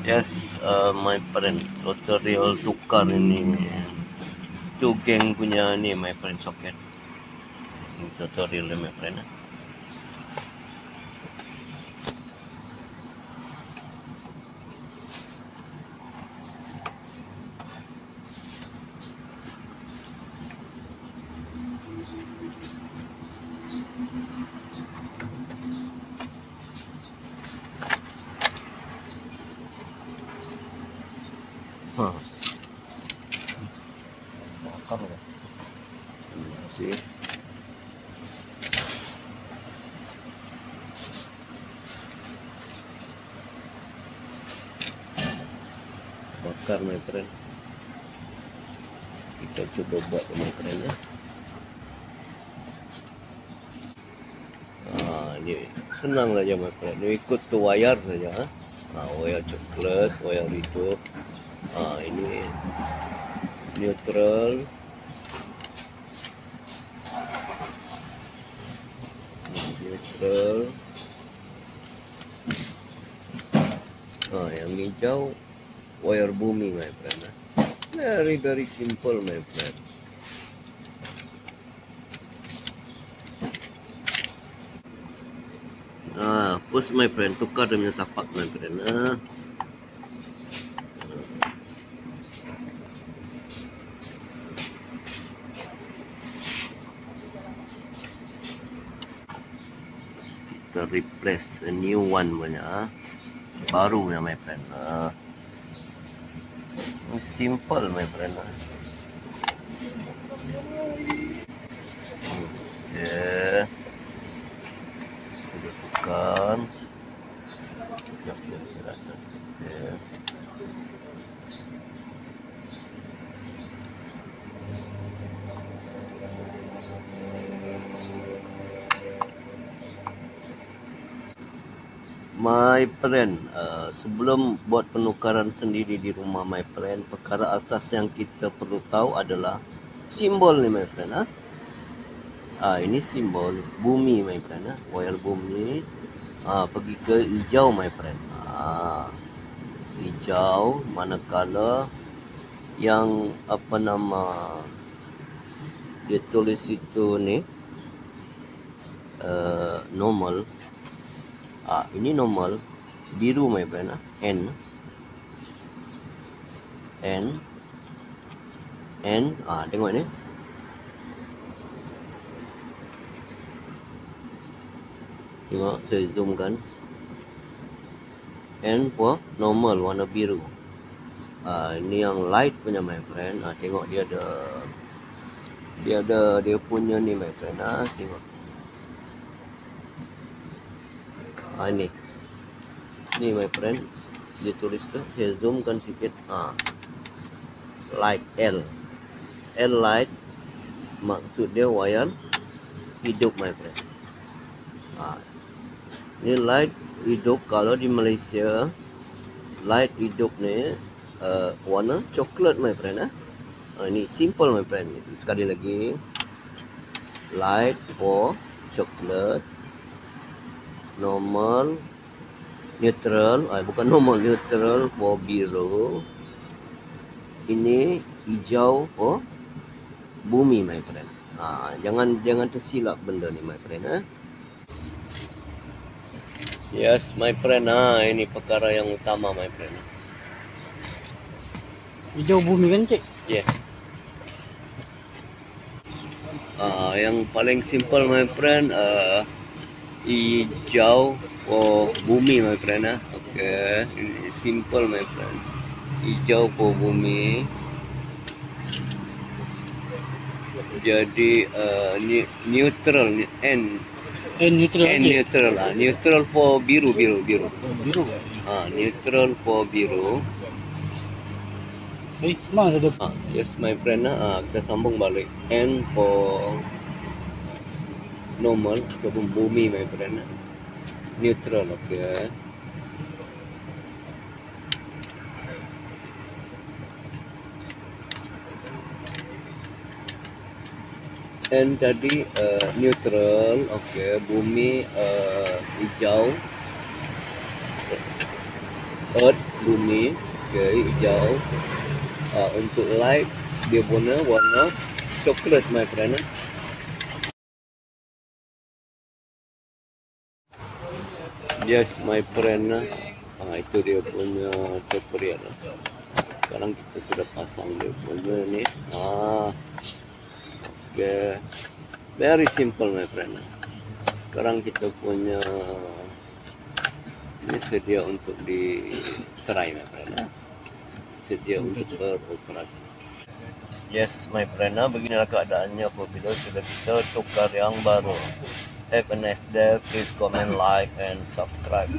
Yes, my friend, tutorial tukar ini tu geng punya ni my friend soket. Ini tutorial my friend. Bakar ya. See. Bakar my friend. Kita coba buat my friend ya. Ini senang saja my friend. Ini ikut tu wire saja. Wire coklat, wire itu. Ini neutral. Neutral. Yang hijau wire bumi my friend. Very simple my friend. Push my friend, tukar dia punya tapak my friend. Kita replace a new one punya, baru ya my friend. Simple my friend. Yeah. Sudah tukar. Yeah. My friend, sebelum buat penukaran sendiri di rumah my friend, perkara asas yang kita perlu tahu adalah simbol ni my friend. Ini simbol bumi my friend. Wire bumi. Pergi ke hijau my friend. Hijau, manakala yang apa nama dia tulis itu ni normal. Ini normal, biru my friend. N. Tengok ni. Tengok, saya zoomkan. N for normal, warna biru. Ini yang light punya my friend. Tengok dia ada dia punya ni my friend. Tengok. Ini my friend, dia tulis tu, saya zoomkan sikit. Light L light, maksud dia wire hidup my friend. Ini light hidup. Kalau di Malaysia light hidup ni warna coklat my friend. Ini simple my friend. Sekali lagi, light for coklat, normal, neutral, bukan normal, neutral for biru. Ini hijau for bumi my friend. Jangan tersilap benda ni my friend. Yes my friend. Ini perkara yang utama my friend. Hijau bumi kan cik? Yes. Yang paling simple my friend, hijau for bumi my friend. Okay, simple my friend. Hijau for bumi. Jadi neutral N neutral. Neutral for biru. Neutral for biru. Mana ada? Yes my friend. Kita sambung balik. N for normal, ataupun bumi my friend. Neutral, okay. N tadi neutral, okay. Bumi hijau. Earth bumi, okay, hijau. Untuk light dia guna warna coklat, my friend. Yes, my friend. Itu dia punya tutorial. Sekarang kita sudah pasang dia punya ni. Okay. Very simple, my friend. Sekarang kita punya ini sedia untuk di try, my friend. Sedia untuk beroperasi. Yes, my friend. Beginilah keadaannya apabila sudah kita tukar yang baru. Have a nice day. Please comment, like, and subscribe.